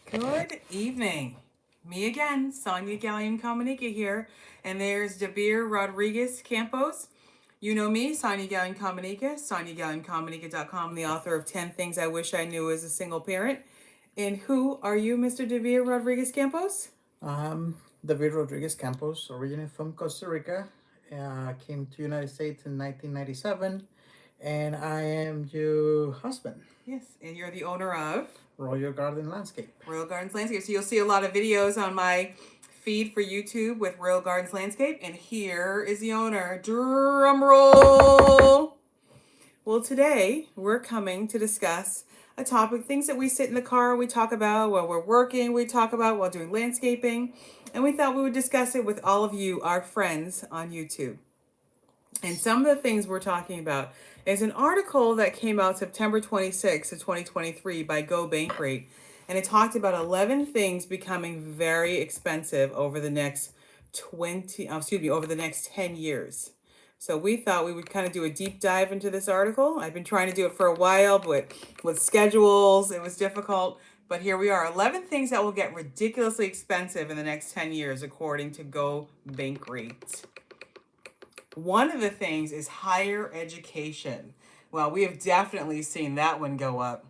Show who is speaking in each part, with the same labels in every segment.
Speaker 1: Good evening. Me again, Sonja Galyon-Kamonika here. And there's Deibir Rodriguez-Campos. You know me, Sonja Galyon-Kamonika, SonjaGalyon-Kamonika.com, the author of 10 Things I Wish I Knew as a Single Parent. And who are you, Mr. Deibir Rodriguez-Campos?
Speaker 2: David Rodriguez-Campos, originally from Costa Rica, came to United States in 1997, and I am your husband,
Speaker 1: Yes, and you're the owner of
Speaker 2: Royal Garden Landscape.
Speaker 1: Royal Gardens Landscape. So you'll see a lot of videos on my feed for YouTube with Royal Gardens Landscape. And here is the owner. Drum roll. Well, today we're coming to discuss a topic, things that we sit in the car, we talk about while we're working, we talk about while doing landscaping, and we thought we would discuss it with all of you, our friends on YouTube. And some of the things we're talking about is an article that came out September 26th of 2023 by Go BankRate. And it talked about 11 things becoming very expensive over the next over the next 10 years. So we thought we would kind of do a deep dive into this article. I've been trying to do it for a while, but with schedules, it was difficult. But here we are, 11 things that will get ridiculously expensive in the next 10 years, according to Go BankRate. One of the things is higher education. Well, we have definitely seen that one go up.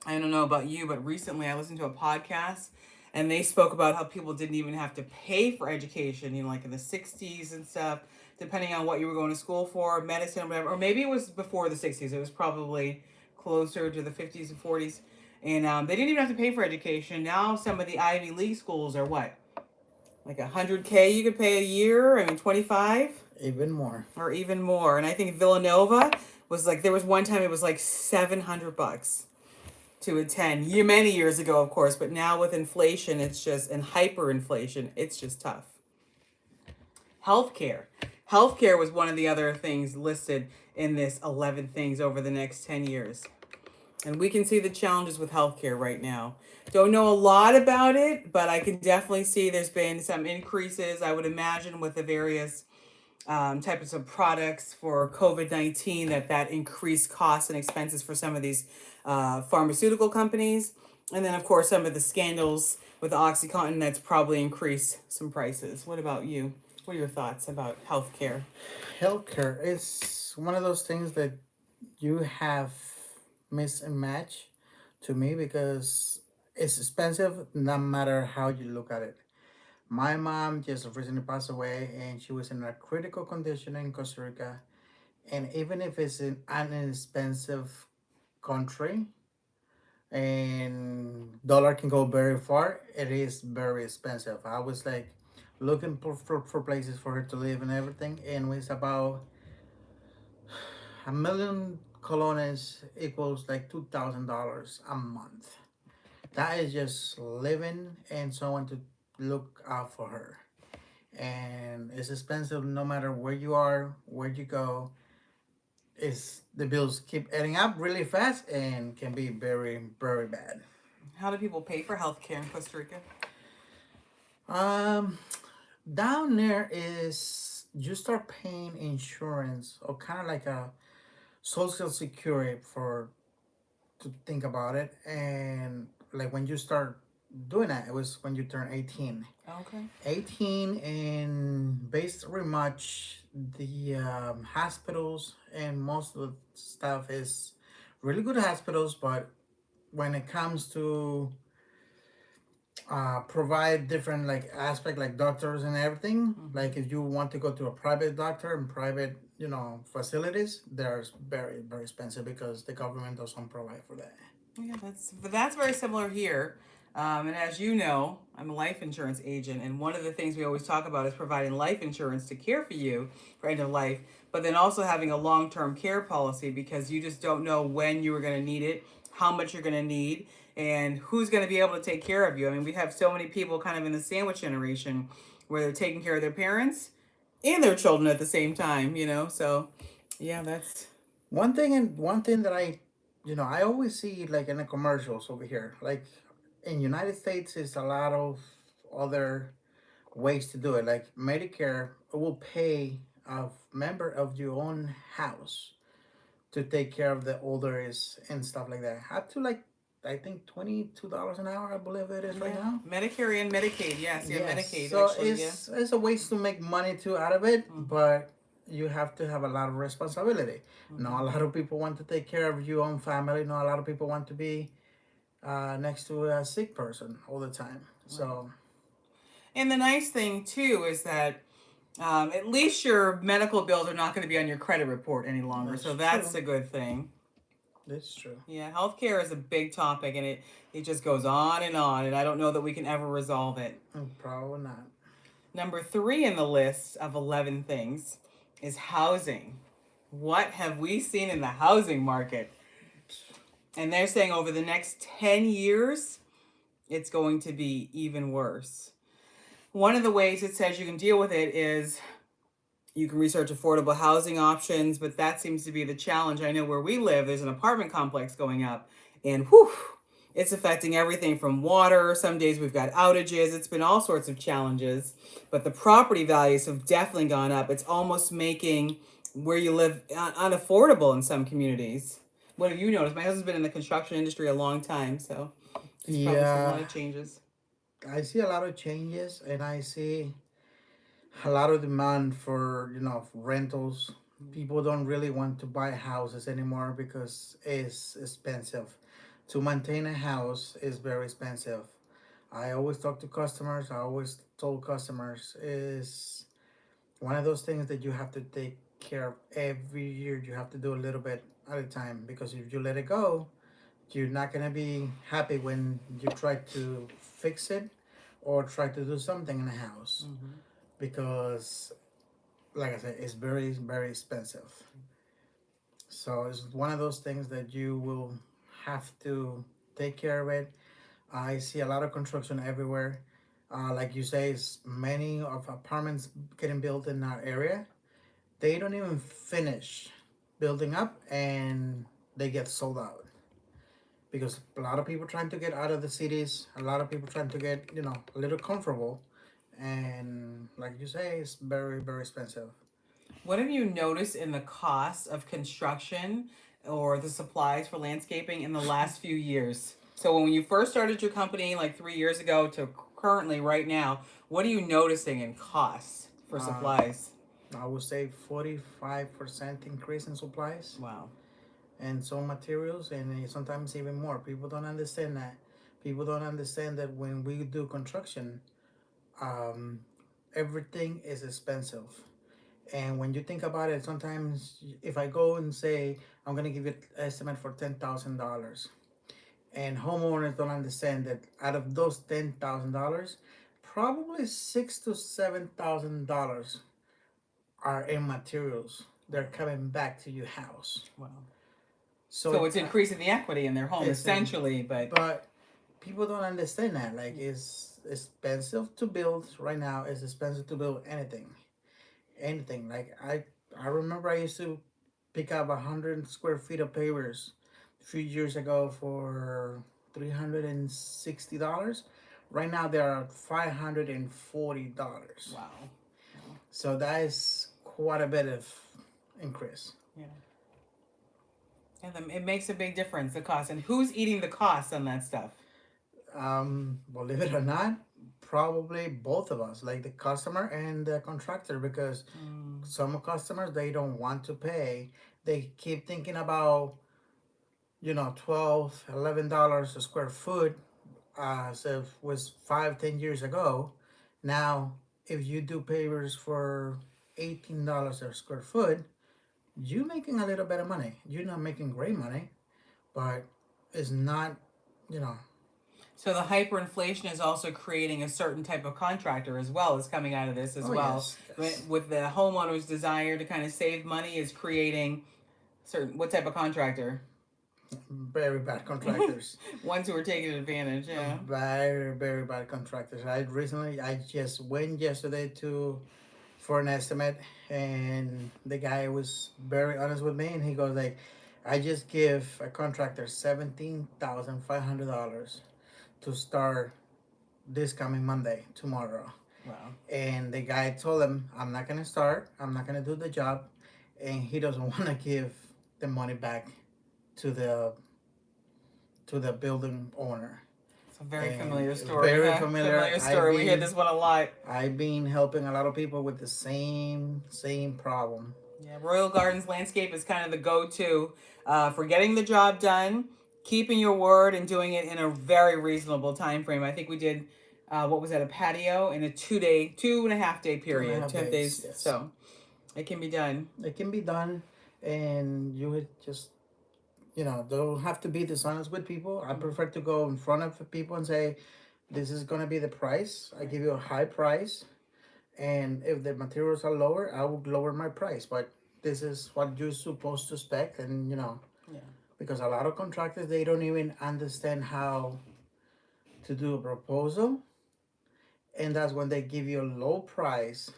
Speaker 1: I don't know about you, but recently I listened to a podcast and they spoke about how people didn't even have to pay for education, like in the 60s and stuff, depending on what you were going to school for, medicine, or whatever. Or maybe it was before the 60s. It was probably closer to the 50s and 40s. And they didn't even have to pay for education. Now some of the Ivy League schools are what? Like 100K you could pay a year? I mean, 25?
Speaker 2: Even more.
Speaker 1: Or even more. And I think Villanova was like, there was one time it was like $700 to attend. Many years ago, of course, but now with inflation, it's just, and hyperinflation, it's just tough. Healthcare. Healthcare was one of the other things listed in this 11 things over the next 10 years. And we can see the challenges with healthcare right now. Don't know a lot about it, but I can definitely see there's been some increases, I would imagine, with the various types of products for COVID-19, that increased costs and expenses for some of these pharmaceutical companies. And then, of course, some of the scandals with the OxyContin that's probably increased some prices. What about you? What are your thoughts about healthcare?
Speaker 2: Healthcare is one of those things that you have miss and match to me because it's expensive no matter how you look at it. My mom just recently passed away and she was in a critical condition in Costa Rica. And even if it's in an inexpensive country and dollar can go very far, it is very expensive. I was like looking for places for her to live and everything, and it's about a million colones equals like $2,000 a month. That is just living and someone to look out for her. And it's expensive no matter where you are, where you go. Is the bills keep adding up really fast and can be very, very bad.
Speaker 1: How do people pay for healthcare in Costa Rica?
Speaker 2: Um, Down there is you start paying insurance or kind of like a social security for to think about it, and like when you start doing that, it was when you turn 18.
Speaker 1: Okay.
Speaker 2: 18 and based very much the hospitals and most of the stuff is really good hospitals, but when it comes to provide different like aspect like doctors and everything, like if you want to go to a private doctor and private facilities, they're very very expensive because the government doesn't provide for that.
Speaker 1: Yeah, that's very similar here. And as you know, I'm a life insurance agent, and one of the things we always talk about is providing life insurance to care for you for end of life, but then also having a long-term care policy because you just don't know when you are going to need it, how much you're going to need, and who's going to be able to take care of you. I mean, we have so many people kind of in the sandwich generation where they're taking care of their parents and their children at the same time. So, yeah, that's
Speaker 2: One thing that I always see like in the commercials over here, like in United States, is a lot of other ways to do it. Like Medicare will pay a member of your own house to take care of the older is and stuff like that. Up to like I think $22 an hour. I believe it is right
Speaker 1: Yeah.
Speaker 2: now.
Speaker 1: Medicare and Medicaid. Yes. Yeah.
Speaker 2: Yes,
Speaker 1: Medicaid,
Speaker 2: so
Speaker 1: actually. Yeah.
Speaker 2: it's a ways to make money too out of it,
Speaker 1: Mm-hmm.
Speaker 2: but you have to have a lot of responsibility.
Speaker 1: Mm-hmm.
Speaker 2: Not a lot of people want to take care of your own family. Not a lot of people want to be next to a sick person all the time.
Speaker 1: Right.
Speaker 2: So
Speaker 1: And the nice thing, too, is that at least your medical bills are not going to be on your credit report any longer.
Speaker 2: that's
Speaker 1: So that's
Speaker 2: true.
Speaker 1: a good thing.
Speaker 2: That's true.
Speaker 1: Yeah, healthcare is a big topic, and it just goes on, and I don't know that we can ever resolve it.
Speaker 2: Probably not.
Speaker 1: Number 3 in the list of 11 things is housing. What have we seen in the housing market? And they're saying over the next 10 years, it's going to be even worse. One of the ways it says you can deal with it is you can research affordable housing options, but that seems to be the challenge. I know where we live, there's an apartment complex going up, and whew, it's affecting everything from water. Some days we've got outages. It's been all sorts of challenges, but the property values have definitely gone up. It's almost making where you live unaffordable in some communities. What have you noticed? My husband's been in the construction industry a long time, so he's probably seen a lot
Speaker 2: Yeah,
Speaker 1: of changes.
Speaker 2: I see a lot of changes, and I see a lot of demand for rentals. People don't really want to buy houses anymore because it's expensive. To maintain a house is very expensive. I always talk to customers. I always told customers is one of those things that you have to take care of every year. You have to do a little bit at a time because if you let it go, you're not gonna be happy when you try to fix it or try to do something in the house
Speaker 1: Mm-hmm.
Speaker 2: because, like I said, it's very very expensive. So it's one of those things that you will have to take care of it. I see a lot of construction everywhere. Like you say, it's many of apartments getting built in our area. They don't even finish building up and they get sold out because a lot of people trying to get out of the cities. A lot of people trying to get a little comfortable, and like you say, it's very very expensive.
Speaker 1: What have you noticed in the cost of construction or the supplies for landscaping in the last few years? So when you first started your company like 3 years ago to currently right now, what are you noticing in costs for
Speaker 2: Uh,
Speaker 1: supplies?
Speaker 2: I would say 45% increase in supplies
Speaker 1: Wow.
Speaker 2: and some materials, and sometimes even more. People don't understand that. People don't understand that when we do construction, um, everything is expensive. And when you think about it, sometimes if I go and say I'm gonna give you an estimate for $10,000, and homeowners don't understand that out of those $10,000, probably $6,000 to $7,000 are in materials. They're coming back to your house.
Speaker 1: Wow.
Speaker 2: So
Speaker 1: So it's increasing the equity in their home
Speaker 2: it's in,
Speaker 1: essentially, but
Speaker 2: but people don't understand that. Like it's expensive to build right now. It's expensive to build anything. Like I remember I used to pick up 100 square feet of pavers a few years ago for $360. Right now they are $540.
Speaker 1: wow.
Speaker 2: So that is quite a bit of increase.
Speaker 1: Yeah. And then it makes a big difference, the cost. And who's eating the cost on that stuff?
Speaker 2: Believe it or not, probably both of us, like the customer and the contractor, because
Speaker 1: Mm.
Speaker 2: some customers they don't want to pay. They keep thinking about 12, $11 a square foot, so it was 5, 10 years ago. Now, if you do pavers for $18 a square foot, you making a little bit of money. You're not making great money, but it's not, you know.
Speaker 1: So the hyperinflation is also creating a certain type of contractor as well as coming out of this as
Speaker 2: Oh
Speaker 1: well.
Speaker 2: yes, yes.
Speaker 1: With the homeowner's desire to kind of save money is creating certain what type of contractor?
Speaker 2: Very bad contractors.
Speaker 1: Ones who are taking advantage, yeah.
Speaker 2: Very very bad contractors. I just went yesterday to for an estimate, and the guy was very honest with me, and he goes like, I just give a contractor $17,500 to start this coming Monday, tomorrow.
Speaker 1: Wow.
Speaker 2: And the guy told him, I'm not gonna start, I'm not gonna do the job, and he doesn't want to give the money back to the to the building owner.
Speaker 1: It's a very
Speaker 2: And
Speaker 1: familiar story.
Speaker 2: very
Speaker 1: Huh?
Speaker 2: familiar.
Speaker 1: Familiar story. We hear this one a lot.
Speaker 2: I've been helping a lot of people with the same problem.
Speaker 1: Yeah, Royal Gardens Landscape is kind of the go-to for getting the job done, keeping your word, and doing it in a very reasonable time frame. I think we did, what was that, a patio in a 2.5 day period,
Speaker 2: 2.5 days. Yes.
Speaker 1: So it can be done.
Speaker 2: It can be done, and you would just, don't have to be dishonest with people. I prefer to go in front of people and say, this is going to be the price. I give you a high price. And if the materials are lower, I would lower my price. But this is what you're supposed to expect. And,
Speaker 1: Yeah.
Speaker 2: because a lot of contractors, they don't even understand how to do a proposal. And that's when they give you a low price.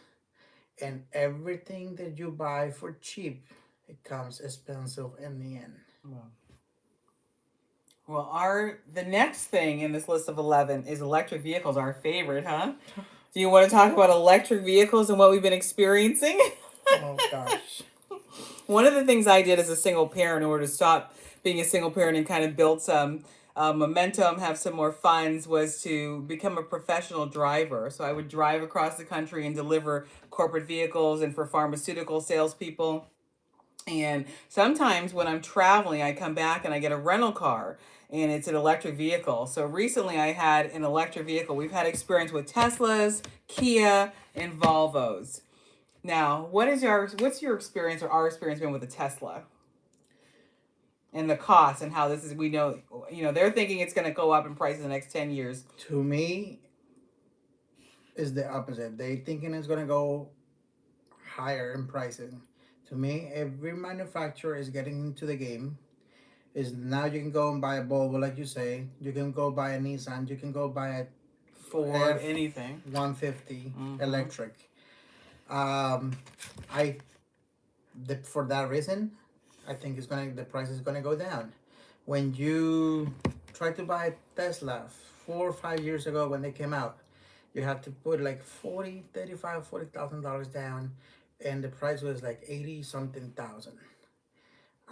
Speaker 2: And everything that you buy for cheap, it comes expensive in the end.
Speaker 1: Well, the next thing in this list of 11 is electric vehicles, our favorite, huh? Do you want to talk about electric vehicles and what we've been experiencing?
Speaker 2: Oh, gosh.
Speaker 1: One of the things I did as a single parent in order to stop being a single parent and kind of build some momentum, have some more funds, was to become a professional driver. So I would drive across the country and deliver corporate vehicles and for pharmaceutical salespeople. And sometimes when I'm traveling, I come back and I get a rental car and it's an electric vehicle. So recently I had an electric vehicle. We've had experience with Teslas, Kia, and Volvos. Now, what's your experience or our experience been with a Tesla? And the cost and how this is, we know, they're thinking it's going to go up in price in the next 10 years.
Speaker 2: To me, is the opposite. They thinking it's going to go higher in pricing. To me, every manufacturer is getting into the game. Is now you can go and buy a Volvo, like you say. You can go buy a Nissan. You can go buy a
Speaker 1: Ford, anything.
Speaker 2: 150 electric. For that reason, I think the price is gonna go down. When you try to buy a Tesla 4 or 5 years ago when they came out, you had to put like $40,000 down, and the price was like 80 something thousand.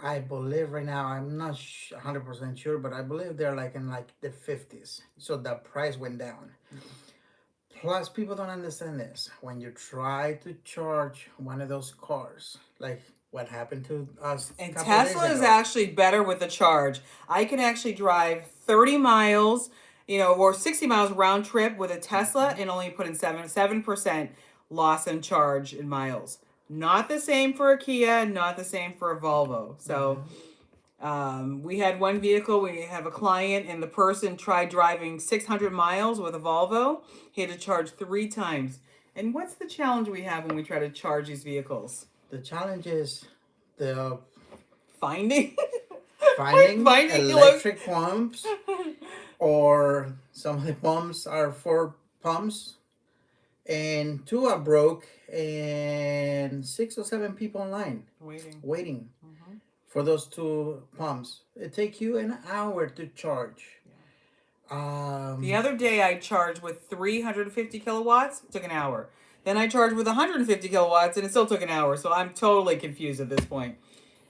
Speaker 2: I believe right now, I'm not 100% sure, but I believe they're like in like the 50s. So the price went down. Plus, people don't understand this. When you try to charge one of those cars, like what happened to us,
Speaker 1: and Tesla is actually better with the charge. I can actually drive 30 miles, or 60 miles round trip with a Tesla and only put in 7% loss in charge in miles. Not the same for a Kia, not the same for a Volvo. So we had one vehicle, we have a client, and the person tried driving 600 miles with a Volvo. He had to charge 3 times. And what's the challenge we have when we try to charge these vehicles?
Speaker 2: The challenge is the
Speaker 1: finding
Speaker 2: electric pumps, or some of the pumps are 4 pumps, and 2 are broke, and 6 or 7 people in line waiting for those 2 pumps. It takes you an hour to charge.
Speaker 1: The other day I charged with 350 kilowatts, it took an hour. Then I charged with 150 kilowatts and it still took an hour. So I'm totally confused at this point.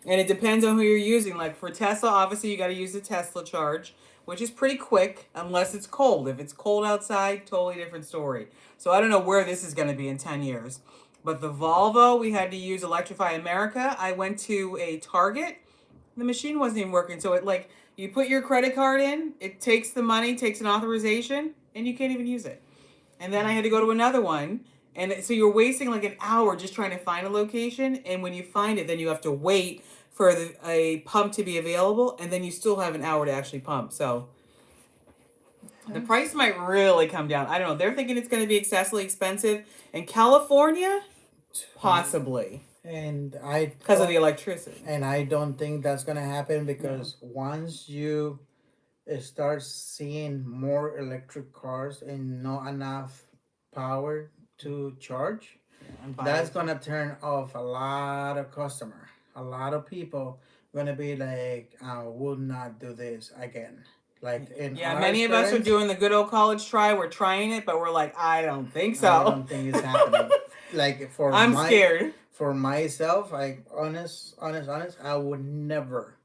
Speaker 1: And it depends on who you're using. Like for Tesla, obviously you got to use the Tesla charge, which is pretty quick unless it's cold. If it's cold outside, totally different story. So I don't know where this is going to be in 10 years. But the Volvo, we had to use Electrify America. I went to a Target. The machine wasn't even working. So you put your credit card in, it takes the money, takes an authorization, and you can't even use it. And then I had to go to another one. And so you're wasting like an hour just trying to find a location. And when you find it, then you have to wait for a pump to be available. And then you still have an hour to actually pump. So the price might really come down. I don't know. They're thinking it's going to be excessively expensive. In California, possibly.
Speaker 2: And
Speaker 1: because of the electricity.
Speaker 2: And I don't think that's going to happen, because once you start seeing more electric cars and not enough power to charge, that's going to turn off a lot of customers. A lot of people going to be like, I will not do this again. Like
Speaker 1: many of us are doing the good old college try. We're trying it, but we're like, I don't think so.
Speaker 2: I don't think it's happening. I'm
Speaker 1: scared.
Speaker 2: For myself, honest, I would never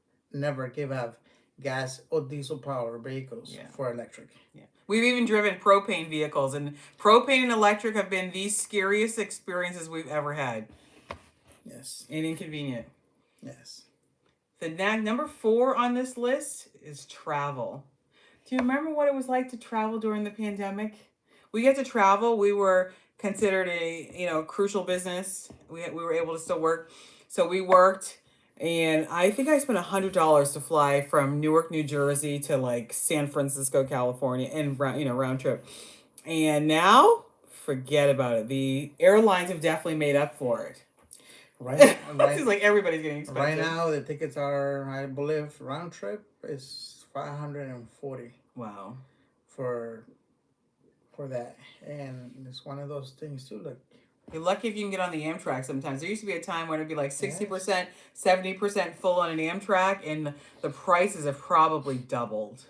Speaker 2: give up gas or diesel power vehicles
Speaker 1: Yeah.
Speaker 2: for electric.
Speaker 1: Yeah. We've even driven propane vehicles, and propane and electric have been the scariest experiences we've ever had.
Speaker 2: Yes.
Speaker 1: And inconvenient.
Speaker 2: Yes.
Speaker 1: The number 4 on this list is travel. Do you remember what it was like to travel during the pandemic? We get to travel. We were considered a crucial business. We were able to still work, so we worked, and I think I spent $100 to fly from Newark, New Jersey to like San Francisco, California, and round trip. And now, forget about it. The airlines have definitely made up for it.
Speaker 2: Right.
Speaker 1: It's like everybody's getting expensive.
Speaker 2: Right now, the tickets are, I believe, round trip is 540.
Speaker 1: Wow.
Speaker 2: For that, and it's one of those things too. Like,
Speaker 1: you're lucky if you can get on the Amtrak sometimes. There used to be a time when it'd be like 60%,
Speaker 2: yes.
Speaker 1: 70% full on an Amtrak, and the prices have probably doubled.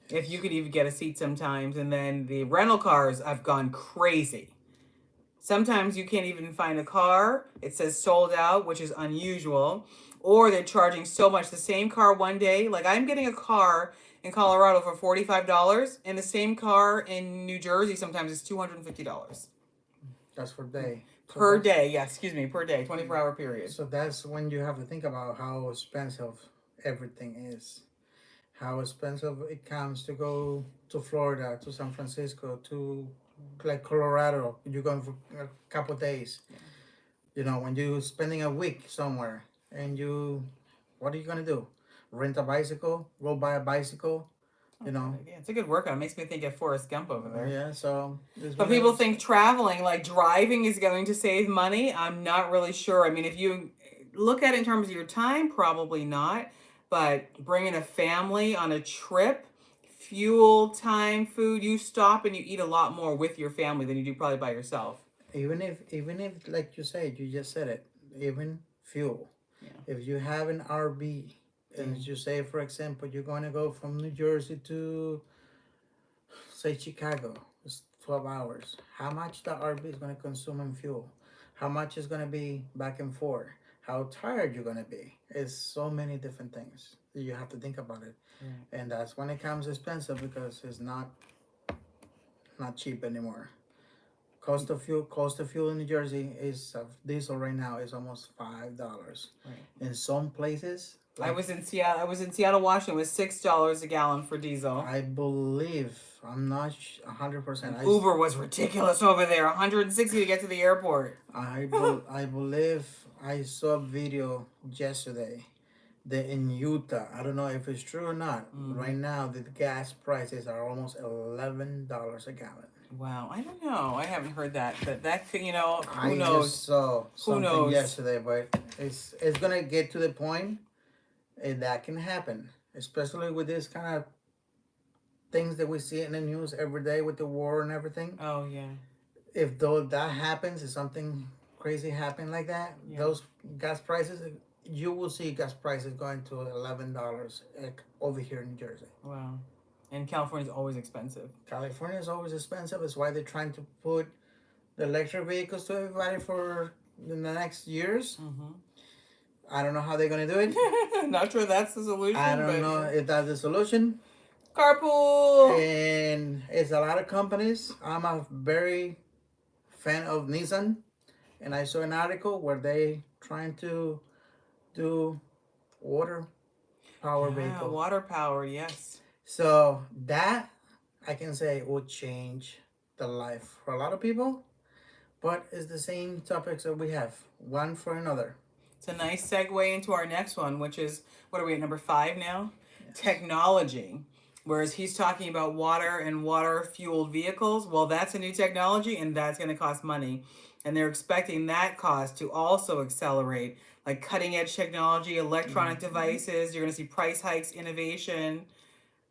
Speaker 1: Yes. If you could even get a seat sometimes. And then the rental cars have gone crazy. Sometimes you can't even find a car. It says sold out, which is unusual. Or they're charging so much. The same car one day, like I'm getting a car in Colorado for $45, and the same car in New Jersey sometimes is $250.
Speaker 2: That's per day.
Speaker 1: Per day, yeah, excuse me, per day, 24-hour period.
Speaker 2: So that's when you have to think about how expensive everything is. How expensive it comes to go to Florida, to San Francisco, to like Colorado. You're going for a couple days. Yeah. You know, when you're spending a week somewhere and what are you going to do? Rent a bicycle, go buy a bicycle, you know.
Speaker 1: Yeah, it's a good workout. It makes me think of Forrest Gump over there.
Speaker 2: Yeah, so.
Speaker 1: But people think traveling, like driving, is going to save money. I'm not really sure. I mean, if you look at it in terms of your time, probably not. But bringing a family on a trip, fuel, time, food, you stop and you eat a lot more with your family than you do probably by yourself.
Speaker 2: Even if like you said, you just said it, even fuel. Yeah. If you have an RV, and you say, for example, you're going to go from New Jersey to, say, Chicago, it's 12 hours. How much the RV is going to consume in fuel? How much is going to be back and forth? How tired you're going to be? It's so many different things that you have to think about it. Yeah. And that's when it comes expensive, because it's not cheap anymore. Cost of fuel in New Jersey is diesel right now is almost $5. Right. In some places,
Speaker 1: like, I was in Seattle, Washington. It was $6 a gallon for diesel.
Speaker 2: I believe, I'm not 100%.
Speaker 1: Uber was ridiculous over there. 160 to get to the airport.
Speaker 2: I believe I saw a video yesterday that in Utah, I don't know if it's true or not. Right now, the gas prices are almost $11 a gallon.
Speaker 1: Wow, I don't know. I haven't heard that. That who knows?
Speaker 2: I just saw something yesterday, but it's gonna get to the point that can happen, especially with this kind of things that we see in the news every day with the war and everything.
Speaker 1: Oh yeah. If
Speaker 2: that happens, if something crazy happen like that, those gas prices, you will see gas prices going to $11 over here in New Jersey.
Speaker 1: Wow. And California is always expensive.
Speaker 2: California is always expensive. That's why they're trying to put the electric vehicles to everybody for the next years. Mm-hmm. I don't know how they're going to do it.
Speaker 1: Not sure that's the solution.
Speaker 2: I don't know if that's the solution.
Speaker 1: Carpool!
Speaker 2: And it's a lot of companies. I'm a very fan of Nissan. And I saw an article where they trying to do water power vehicle.
Speaker 1: Water power, yes.
Speaker 2: So that, I can say, will change the life for a lot of people, but it's the same topics that we have, one for another.
Speaker 1: It's a nice segue into our next one, which is, what are we at, number 5 now? Yes. Technology. Whereas he's talking about water and water-fueled vehicles, well, that's a new technology, and that's going to cost money. And they're expecting that cost to also accelerate, like cutting-edge technology, electronic devices. You're going to see price hikes, innovation.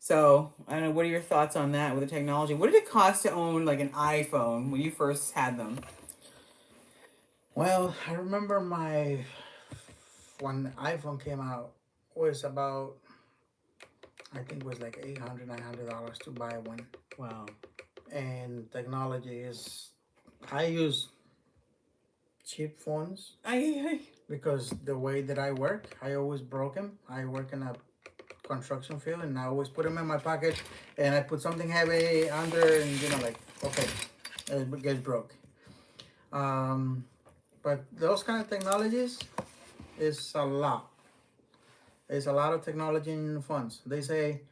Speaker 1: So, I don't know, what are your thoughts on that with the technology? What did it cost to own, like, an iPhone when you first had them?
Speaker 2: Well, I remember when iPhone came out, was about, I think it was like $800, $900 to buy one.
Speaker 1: Wow.
Speaker 2: And technology is, I use cheap phones because the way that I work, I always broke them. I work in a construction field, and I always put them in my pocket, and I put something heavy under, and like, okay, it gets broke. But those kind of technologies is a lot. It's a lot of technology in the phones. They say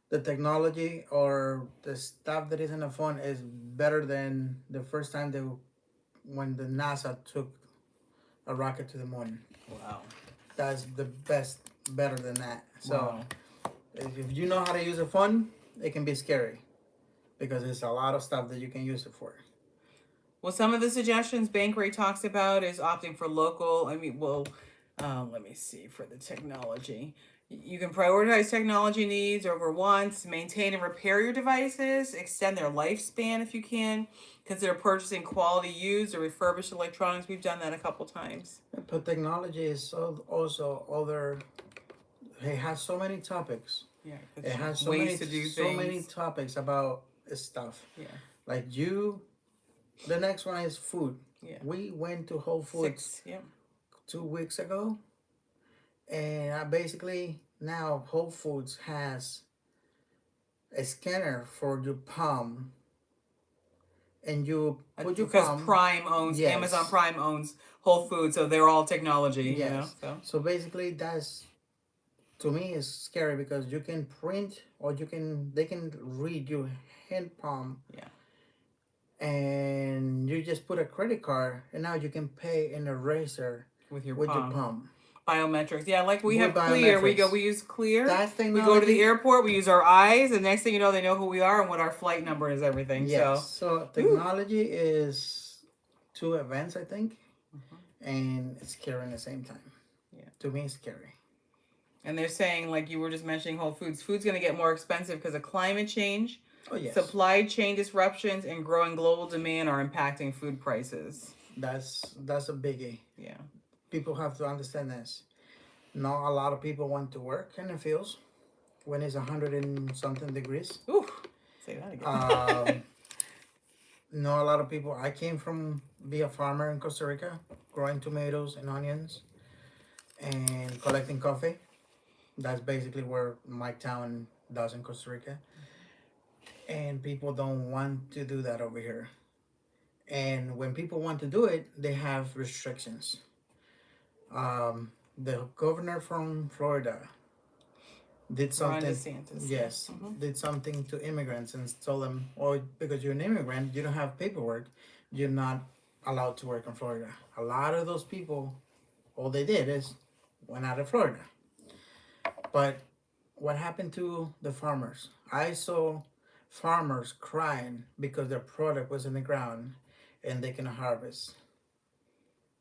Speaker 2: the technology or the stuff that is in the phone is better than the first time when the NASA took a rocket to the moon.
Speaker 1: Wow.
Speaker 2: That's the best, better than that. So
Speaker 1: Wow.
Speaker 2: if you know how to use a phone, it can be scary because there's a lot of stuff that you can use it for.
Speaker 1: Well, some of the suggestions Bankrate talks about is opting for local. Let me see for the technology. You can prioritize technology needs over wants, maintain and repair your devices, extend their lifespan if you can. Consider purchasing quality used or refurbished electronics. We've done that a couple times.
Speaker 2: But technology is also other. It has so many topics.
Speaker 1: Yeah,
Speaker 2: It has
Speaker 1: ways to do
Speaker 2: so
Speaker 1: things.
Speaker 2: many topics about stuff.
Speaker 1: Yeah.
Speaker 2: Like the next one is food.
Speaker 1: Yeah.
Speaker 2: We went to Whole Foods 2 weeks ago, and I basically now Whole Foods has a scanner for your palm, and you put your
Speaker 1: because
Speaker 2: palm.
Speaker 1: Prime owns Amazon Prime owns Whole Foods, so they're all technology.
Speaker 2: Yes.
Speaker 1: You know,
Speaker 2: so basically that's, to me, is scary because you can print or they can read your hand palm.
Speaker 1: Yeah.
Speaker 2: And you just put a credit card, and now you can pay in a razor
Speaker 1: with your
Speaker 2: your
Speaker 1: palm.
Speaker 2: palm.
Speaker 1: Biometrics. Yeah, like we
Speaker 2: With
Speaker 1: have Clear.
Speaker 2: biometrics.
Speaker 1: We use Clear.
Speaker 2: That
Speaker 1: We go to the airport, we use our eyes, and next thing you know, they know who we are and what our flight number is, everything.
Speaker 2: Yes. So technology is two events, I think, and it's scary at the same time. Yeah. To me, it's scary.
Speaker 1: And they're saying, like you were just mentioning, Whole Foods. Food's going to get more expensive because of climate change.
Speaker 2: Oh, yes.
Speaker 1: Supply chain disruptions and growing global demand are impacting food prices.
Speaker 2: That's a biggie.
Speaker 1: Yeah.
Speaker 2: People have to understand this. Not a lot of people want to work in the fields when it's 100 and something degrees.
Speaker 1: Ooh, say that again.
Speaker 2: Not a lot of people. I came from be a farmer in Costa Rica, growing tomatoes and onions, and collecting coffee. That's basically where my town does in Costa Rica. And people don't want to do that over here. And when people want to do it, they have restrictions. The governor from Florida did something.
Speaker 1: Ron DeSantis.
Speaker 2: Yes, did something to immigrants and told them, "Oh, because you're an immigrant, you don't have paperwork, you're not allowed to work in Florida." A lot of those people, all they did is went out of Florida. But what happened to the farmers? I saw farmers crying because their product was in the ground and they can harvest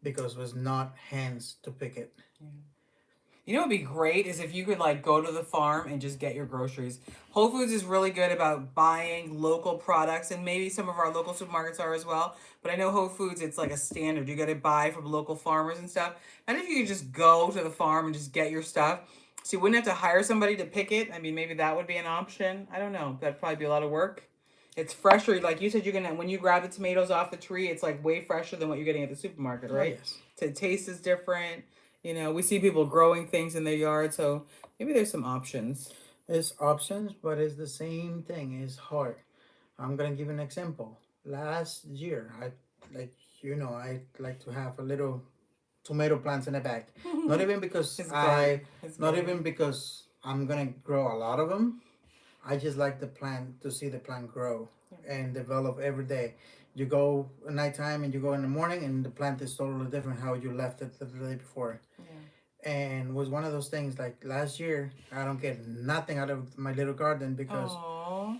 Speaker 2: because it was not hands to pick it.
Speaker 1: Yeah. You know what would be great is if you could like go to the farm and just get your groceries. Whole Foods is really good about buying local products, and maybe some of our local supermarkets are as well. But I know Whole Foods, it's like a standard. You got to buy from local farmers and stuff. And if you could just go to the farm and just get your stuff, so you wouldn't have to hire somebody to pick it. I mean, maybe that would be an option. I don't know. That'd probably be a lot of work. It's fresher. Like you said, when you grab the tomatoes off the tree, it's like way fresher than what you're getting at the supermarket, right?
Speaker 2: Oh, yes.
Speaker 1: The taste is different. You know, we see people growing things in their yard, so maybe there's some options.
Speaker 2: It's options, but it's the same thing. It's hard. I'm gonna give an example. Last year, I like to have a little tomato plants in the back. Not even because even because I'm gonna grow a lot of them. I just like the plant to see the plant grow and develop every day. You go at nighttime and you go in the morning and the plant is totally different how you left it the day before. Yeah. And it was one of those things like last year I don't get nothing out of my little garden because it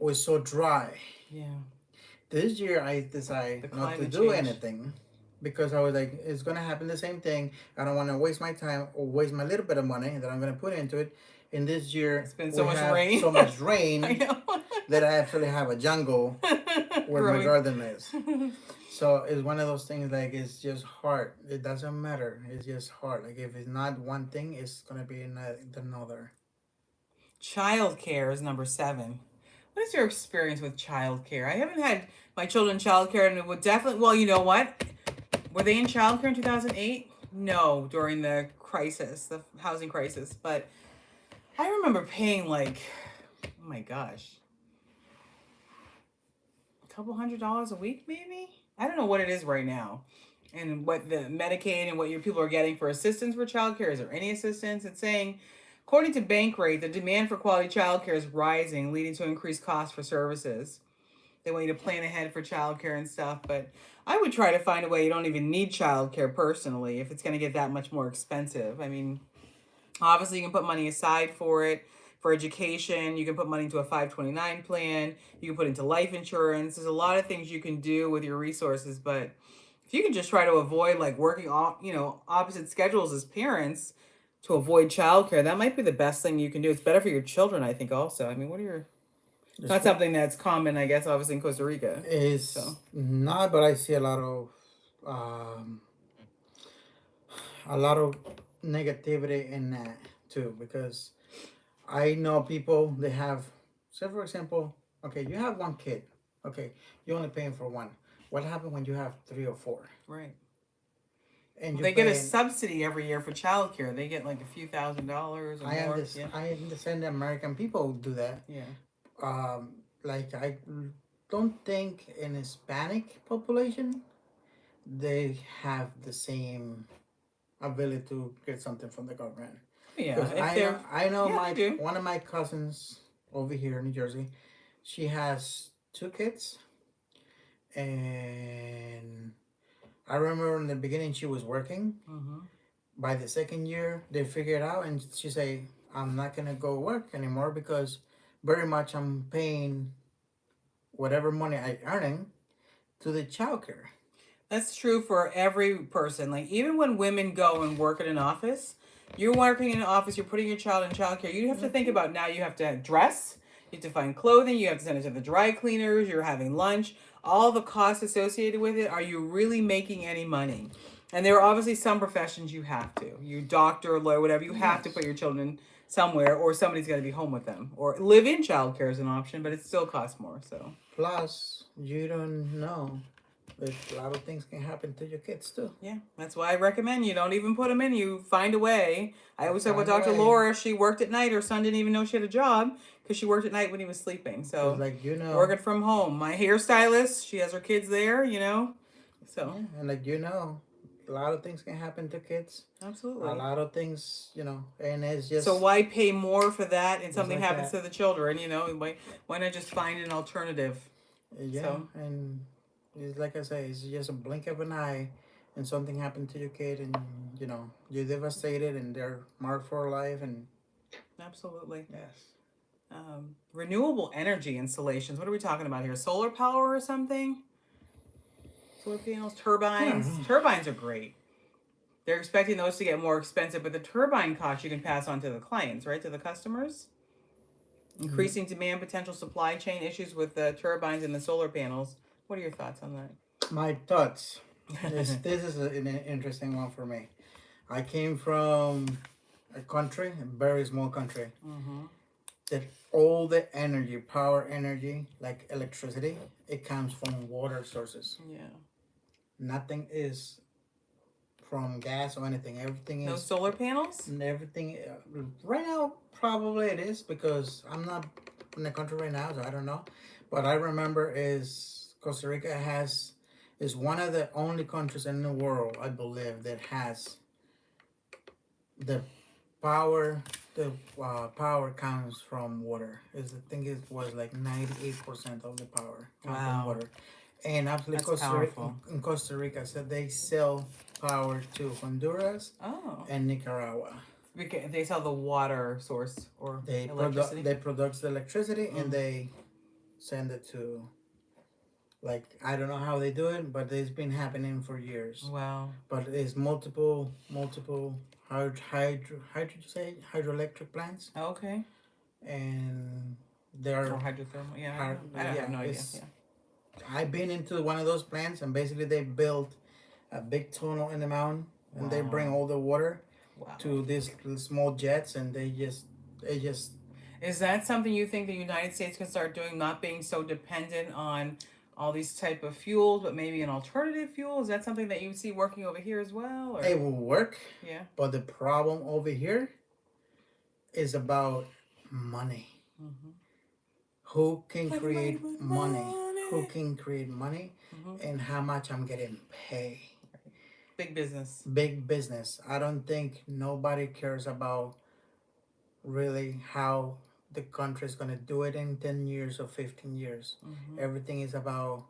Speaker 2: was so dry. Yeah. This year I decided not to do anything because I was like, it's gonna happen the same thing. I don't want to waste my time or waste my little bit of money that I'm gonna put into it. And this year
Speaker 1: it's been so much rain.
Speaker 2: So much rain that I actually have a jungle where my garden is. So it's one of those things like it's just hard. It doesn't matter. It's just hard. Like if it's not one thing, it's gonna be another.
Speaker 1: Childcare is number 7. What is your experience with childcare? I haven't had my children in childcare, and it would definitely. Well, you know what? Were they in childcare in 2008? No, during the crisis, the housing crisis. But I remember paying like, oh my gosh, a couple $100s a week, maybe. I don't know what it is right now, and what the Medicaid and what your people are getting for assistance for childcare. Is there any assistance? It's saying, according to Bankrate, the demand for quality childcare is rising, leading to increased costs for services. They want you to plan ahead for childcare and stuff, but I would try to find a way you don't even need childcare personally if it's going to get that much more expensive. I mean, obviously, you can put money aside for it, for education. You can put money into a 529 plan. You can put into life insurance. There's a lot of things you can do with your resources, but if you can just try to avoid like working off, opposite schedules as parents to avoid childcare, that might be the best thing you can do. It's better for your children, I think. Also, I mean, what are your? It's not something that's common, I guess, obviously in Costa Rica.
Speaker 2: Is
Speaker 1: So
Speaker 2: not, but I see a lot of negativity in that too, because I know people they have. Say for example, okay, you have one kid. Okay, you're only paying for one. What happens when you have three or four?
Speaker 1: right.
Speaker 2: And
Speaker 1: Well,
Speaker 2: you
Speaker 1: they get a
Speaker 2: pay.
Speaker 1: subsidy every year for childcare. They get like a few $1,000s or more. Yeah.
Speaker 2: I understand the American people do that.
Speaker 1: Yeah.
Speaker 2: Like I don't think in Hispanic population they have the same ability to get something from the government.
Speaker 1: Yeah.
Speaker 2: Because
Speaker 1: If they're
Speaker 2: I know
Speaker 1: yeah,
Speaker 2: my
Speaker 1: they do.
Speaker 2: one of my cousins over here in New Jersey, she has two kids, and I remember in the beginning she was working.
Speaker 1: Mm-hmm.
Speaker 2: By the second year, they figured out, and she say, "I'm not gonna go work anymore because very much I'm paying whatever money I earning to the childcare."
Speaker 1: That's true for every person. Like even when women go and work in an office, you're working in an office, you're putting your child in childcare. You have to think about now you have to dress, you have to find clothing, you have to send it to the dry cleaners, you're having lunch, all the costs associated with it. Are you really making any money? And there are obviously some professions you have to. You doctor, lawyer, whatever, you have to put your children somewhere or somebody's got to be home with them. Or live in childcare is an option, but it still costs more. So
Speaker 2: Plus, you don't know. There's a lot of things can happen to your kids too.
Speaker 1: yeah, that's why I recommend you don't even put them in. You find a way. I always said with
Speaker 2: Find a
Speaker 1: Dr.
Speaker 2: way.
Speaker 1: Laura, she worked at night. Her son didn't even know she had a job because she worked at night when he was sleeping. So
Speaker 2: Like
Speaker 1: working from home. My hairstylist, she has her kids there. So
Speaker 2: yeah, and like a lot of things can happen to kids.
Speaker 1: absolutely.
Speaker 2: A lot of things, and it's just
Speaker 1: So why pay more for that and something
Speaker 2: like
Speaker 1: happens
Speaker 2: that.
Speaker 1: to the children? Why not just find an alternative?
Speaker 2: Yeah,
Speaker 1: So
Speaker 2: and it's like I say, it's just a blink of an eye, and something happened to your kid, and you're devastated, and they're marked for life, and
Speaker 1: absolutely.
Speaker 2: yes,
Speaker 1: Renewable energy installations. What are we talking about here? Solar power or something? Solar panels, turbines. Turbines are great. They're expecting those to get more expensive, but the turbine cost you can pass on to the clients, right? To the customers. Increasing demand, potential supply chain issues with the turbines and the solar panels. What are your thoughts on that?
Speaker 2: My thoughts. This is an interesting one for me. I came from a country, a very small country, that all the energy, power energy, like electricity, it comes from water sources.
Speaker 1: Yeah.
Speaker 2: Nothing is from gas or anything. Everything
Speaker 1: No
Speaker 2: is
Speaker 1: solar panels?
Speaker 2: and everything. Right now, probably it is because I'm not in the country right now, so I don't know. But I remember is Costa Rica is one of the only countries in the world, I believe, that has the power. The power comes from water. I think it was like 98% of the power comes from water. And actually,
Speaker 1: That's powerful.
Speaker 2: In Costa Rica, so they sell power to Honduras and Nicaragua.
Speaker 1: Because they sell the water source or electricity.
Speaker 2: They produce the electricity and they send it to. Like I don't know how they do it, but it's been happening for years.
Speaker 1: Wow.
Speaker 2: But it's multiple hydroelectric plants.
Speaker 1: Okay.
Speaker 2: And they're
Speaker 1: or hydrothermal. Yeah. I have no idea. Yeah.
Speaker 2: I've been into one of those plants, and basically they built a big tunnel in the mountain, and they bring all the water to these small jets, and they just.
Speaker 1: Is that something you think the United States can start doing? Not being so dependent on all these type of fuels, but maybe an alternative fuel. Is that something that you see working over here as well? Or?
Speaker 2: It will work.
Speaker 1: Yeah.
Speaker 2: But the problem over here is about money.
Speaker 1: Mm-hmm.
Speaker 2: Who can
Speaker 1: Making money
Speaker 2: create
Speaker 1: with
Speaker 2: money? Who
Speaker 1: money.
Speaker 2: can create money?
Speaker 1: Mm-hmm.
Speaker 2: And how much I'm getting paid.
Speaker 1: Big business.
Speaker 2: Big business. I don't think nobody cares about really how the country is going to do it in 10 years or 15 years.
Speaker 1: Mm-hmm.
Speaker 2: Everything is about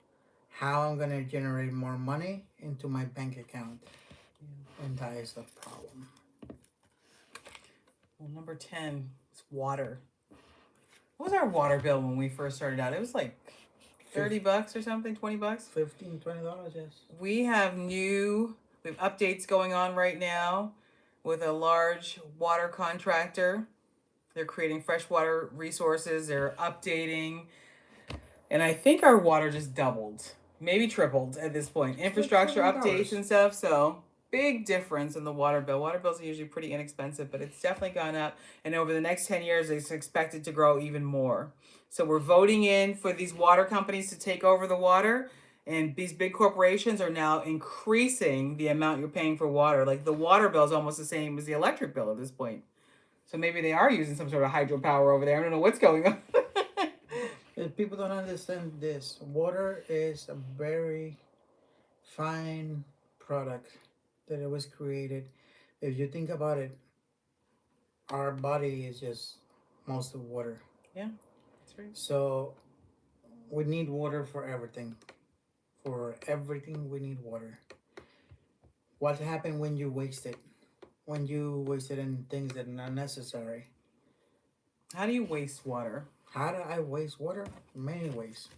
Speaker 2: how I'm going to generate more money into my bank account.
Speaker 1: Yeah.
Speaker 2: And that is the problem.
Speaker 1: Well, number 10 is water. What was our water bill when we first started out? It was like $30 or something, $20.
Speaker 2: $15, $20, yes.
Speaker 1: We have updates going on right now with a large water contractor. They're creating freshwater resources. They're updating. And I think our water just doubled, maybe tripled at this point. Infrastructure updates and stuff. So big difference in the water bill. Water bills are usually pretty inexpensive, but it's definitely gone up. And over the next 10 years, it's expected to grow even more. So we're voting in for these water companies to take over the water. And these big corporations are now increasing the amount you're paying for water. Like the water bill is almost the same as the electric bill at this point. So maybe they are using some sort of hydropower over there. I don't know what's going on.
Speaker 2: If people don't understand this, water is a very fine product that it was created. If you think about it, our body is just most of water.
Speaker 1: Yeah, that's right.
Speaker 2: So we need water for everything. For everything, we need water. What happened when you waste it? When you waste it in things that are not necessary?
Speaker 1: How do you waste water?
Speaker 2: How do I waste water? Many ways.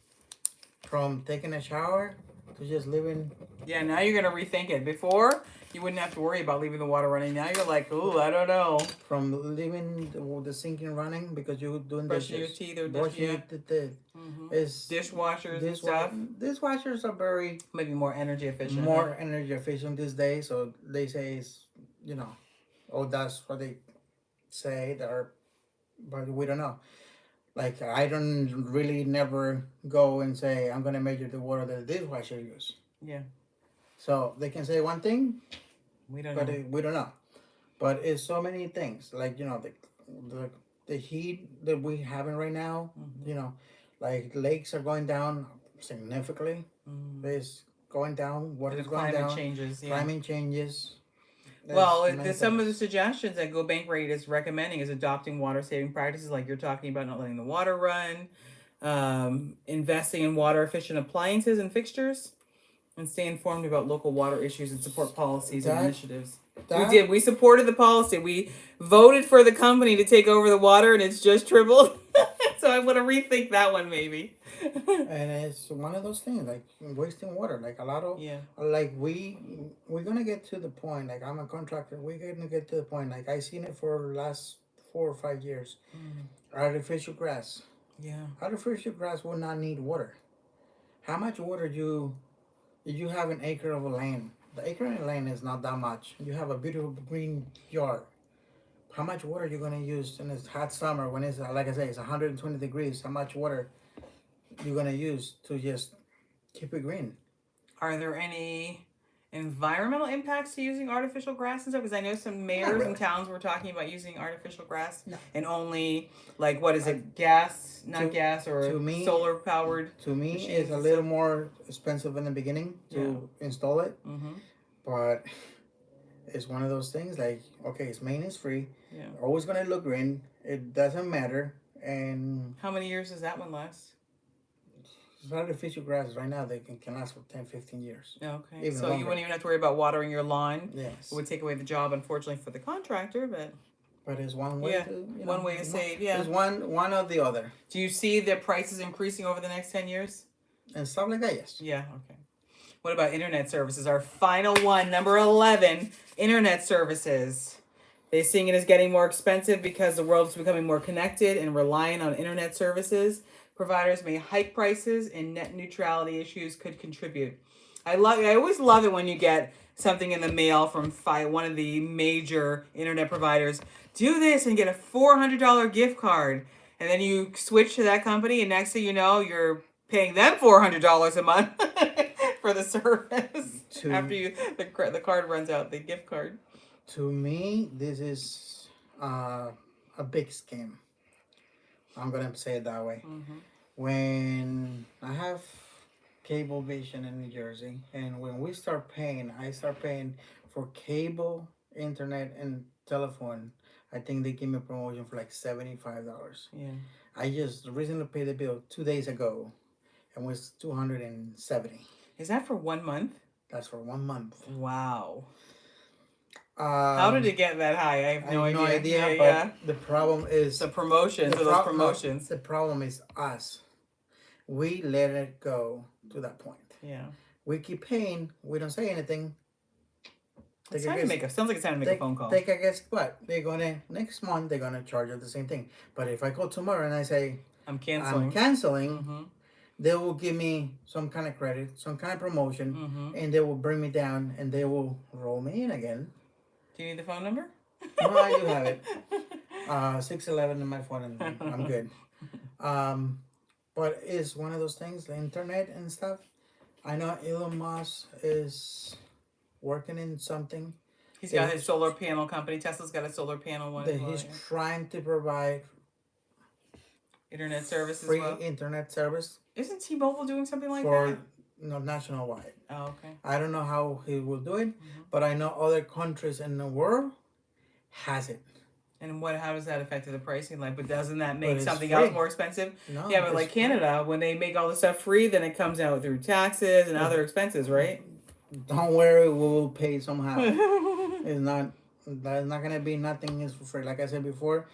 Speaker 2: From taking a shower to just living.
Speaker 1: Yeah, now you're gonna rethink it. Before, you wouldn't have to worry about leaving the water running. Now you're like, ooh, I don't know.
Speaker 2: From leaving the sinking running because you're doing
Speaker 1: Brushing your
Speaker 2: dishes.
Speaker 1: teeth or
Speaker 2: brushing
Speaker 1: yeah.
Speaker 2: your teeth.
Speaker 1: Mm-hmm.
Speaker 2: Is
Speaker 1: Dishwashers and stuff.
Speaker 2: Dishwashers are very
Speaker 1: Maybe more energy efficient.
Speaker 2: more energy efficient these days. So they say it's oh that's what they say there, but we don't know. Like I don't really never go and say I'm gonna measure the water that the dishwasher use.
Speaker 1: Yeah.
Speaker 2: So they can say one thing,
Speaker 1: We don't
Speaker 2: but
Speaker 1: know.
Speaker 2: we don't know. But it's so many things. Like the heat that we having right now.
Speaker 1: Mm-hmm.
Speaker 2: Like lakes are going down significantly.
Speaker 1: Mm-hmm.
Speaker 2: It's going down. Water is going
Speaker 1: climate
Speaker 2: down.
Speaker 1: changes. Yeah.
Speaker 2: Climate changes.
Speaker 1: Well, some of the suggestions that Go Bank Rate is recommending is adopting water saving practices, like you're talking about, not letting the water run, investing in water efficient appliances and fixtures, and stay informed about local water issues and support policies and initiatives. We did. We supported the policy. We voted for the company to take over the water, and it's just tripled. So I want to rethink that one, maybe.
Speaker 2: And it's one of those things like wasting water. Like a lot of like we're gonna get to the point. Like I'm a contractor. We're gonna get to the point. Like I seen it for the last 4 or 5 years. Artificial grass.
Speaker 1: Yeah.
Speaker 2: Artificial grass will not need water. How much water you have an acre of land? The acre of land is not that much. You have a beautiful green yard. How much water you gonna use in this hot summer when it's like I say it's 120 degrees? How much water you're gonna use to just keep it green?
Speaker 1: Are there any environmental impacts to using artificial grass and stuff? Because I know some mayors and towns were talking about using artificial grass and only like what is it, gas, not gas, or solar powered.
Speaker 2: To me, it's a little more expensive in the beginning to install it, but it's one of those things. Like okay, it's maintenance free. Yeah, always gonna look green. It doesn't matter. And
Speaker 1: how many years does that one last?
Speaker 2: Artificial grasses right now they can last for 10, 15 years.
Speaker 1: Okay. Even so longer. You wouldn't even have to worry about watering your lawn.
Speaker 2: Yes.
Speaker 1: It would take away the job, unfortunately, for the contractor,
Speaker 2: but it's one way to
Speaker 1: one way to save. Yeah.
Speaker 2: It's one or the other.
Speaker 1: Do you see the prices increasing over the next 10 years?
Speaker 2: And stuff like that, yes.
Speaker 1: Yeah, okay. What about internet services? Our final one, number 11, internet services. They're seeing it as getting more expensive because the world is becoming more connected and reliant on internet services. Providers may hike prices, and net neutrality issues could contribute. I always love it when you get something in the mail from one of the major internet providers. Do this and get a $400 gift card, and then you switch to that company, and next thing you know, you're paying them $400 a month for the service after the card runs out, the gift card.
Speaker 2: To me, this is a a big scam. I'm gonna say it that way.
Speaker 1: Mm-hmm.
Speaker 2: When I have cable vision in New Jersey, and when we start paying, I start paying for cable, internet, and telephone. I think they give me a promotion for like $75.
Speaker 1: Yeah.
Speaker 2: I just recently paid the bill 2 days ago, and was 270.
Speaker 1: Is that for 1 month?
Speaker 2: That's for 1 month.
Speaker 1: Wow. How did it get that high? I have
Speaker 2: I
Speaker 1: no
Speaker 2: have no
Speaker 1: idea.
Speaker 2: idea,
Speaker 1: Yeah,
Speaker 2: but
Speaker 1: yeah.
Speaker 2: the problem is
Speaker 1: The promotions or those promotions.
Speaker 2: the problem is us. We let it go to that point.
Speaker 1: Yeah.
Speaker 2: We keep paying. We don't say anything.
Speaker 1: It's time to make sounds like it's time to make a phone call.
Speaker 2: Take a guess what? They're gonna next month they're gonna charge us the same thing. But if I call tomorrow and I say
Speaker 1: I'm canceling.
Speaker 2: Mm-hmm. They will give me some kind of credit, some kind of promotion,
Speaker 1: Mm-hmm.
Speaker 2: and they will bring me down and they will roll me in again.
Speaker 1: Do you need the phone number?
Speaker 2: No, I do have it. 611 in my phone and I'm good. But it's one of those things, the internet and stuff. I know Elon Musk is working in something.
Speaker 1: He's got his solar panel company. Tesla's got a solar panel one.
Speaker 2: That he's trying to provide
Speaker 1: internet service
Speaker 2: free
Speaker 1: as well.
Speaker 2: Internet service.
Speaker 1: Isn't T-Mobile doing something like
Speaker 2: for,
Speaker 1: that?
Speaker 2: No, nationwide.
Speaker 1: Oh, okay.
Speaker 2: I don't know how he will do it, but I know other countries in the world has it.
Speaker 1: And how does that affect the pricing? Like, but doesn't that make something
Speaker 2: free.
Speaker 1: else more expensive?
Speaker 2: No,
Speaker 1: yeah, but like Canada, when they make all the stuff free, then it comes out through taxes and other expenses, right?
Speaker 2: Don't worry, we will pay somehow. It's not. That's not gonna be nothing is for free. Like I said before,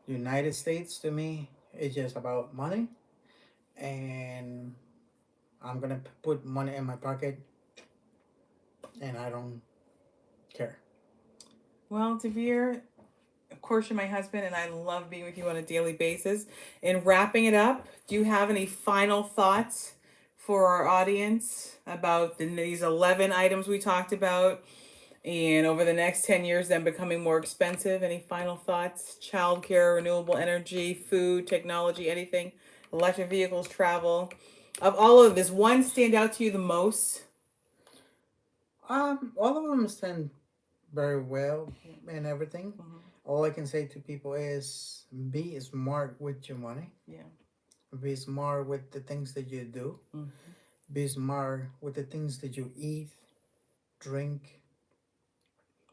Speaker 2: United States to me is just about money, and I'm gonna put money in my pocket, and I don't care.
Speaker 1: Well, Deibir, of course you're my husband, and I love being with you on a daily basis. And wrapping it up, do you have any final thoughts for our audience about these 11 items we talked about? And over the next 10 years, them becoming more expensive. Any final thoughts? Childcare, renewable energy, food, technology, anything? Electric vehicles, travel. Of all of this, one stand out to you the most?
Speaker 2: All of them stand very well and everything. All I can say to people is be smart with your money.
Speaker 1: Yeah.
Speaker 2: Be smart with the things that you do. Be smart with the things that you eat, drink.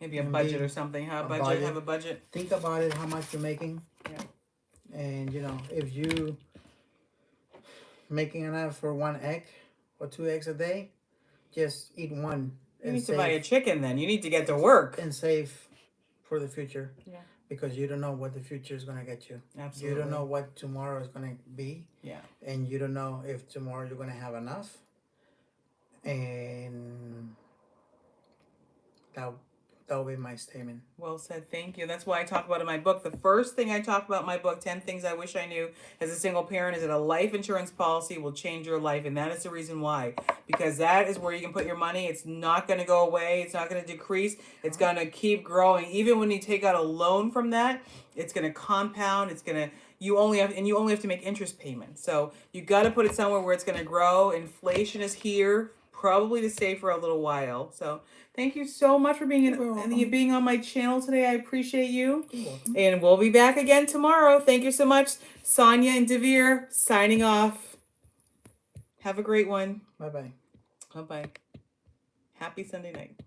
Speaker 1: Maybe a budget or something. Have a budget.
Speaker 2: Think about it, how much you're making.
Speaker 1: Yeah.
Speaker 2: And if you making enough for 1 egg or 2 eggs a day, just eat one.
Speaker 1: You need to buy a chicken then. You need to get to work.
Speaker 2: And save for the future.
Speaker 1: Yeah.
Speaker 2: Because you don't know what the future is going to get you.
Speaker 1: Absolutely.
Speaker 2: You don't know what tomorrow is going to be.
Speaker 1: Yeah.
Speaker 2: And you don't know if tomorrow you're going to have enough. And that'll be my statement.
Speaker 1: Well said. Thank you. That's why I talk about in my book. The first thing I talk about in my book, 10 Things I Wish I Knew as a Single Parent, is that a life insurance policy will change your life. And that is the reason why. Because that is where you can put your money. It's not going to go away. It's not going to decrease. It's going to keep growing. Even when you take out a loan from that, it's going to compound. It's going to... You only have to make interest payments. So you got to put it somewhere where it's going to grow. Inflation is here, probably to stay for a little while. So thank you so much for being on my channel today. I appreciate you.
Speaker 2: You're welcome.
Speaker 1: And we'll be back again tomorrow. Thank you so much. Sonja and Deibir signing off. Have a great one.
Speaker 2: Bye-bye.
Speaker 1: Bye-bye. Happy Sunday night.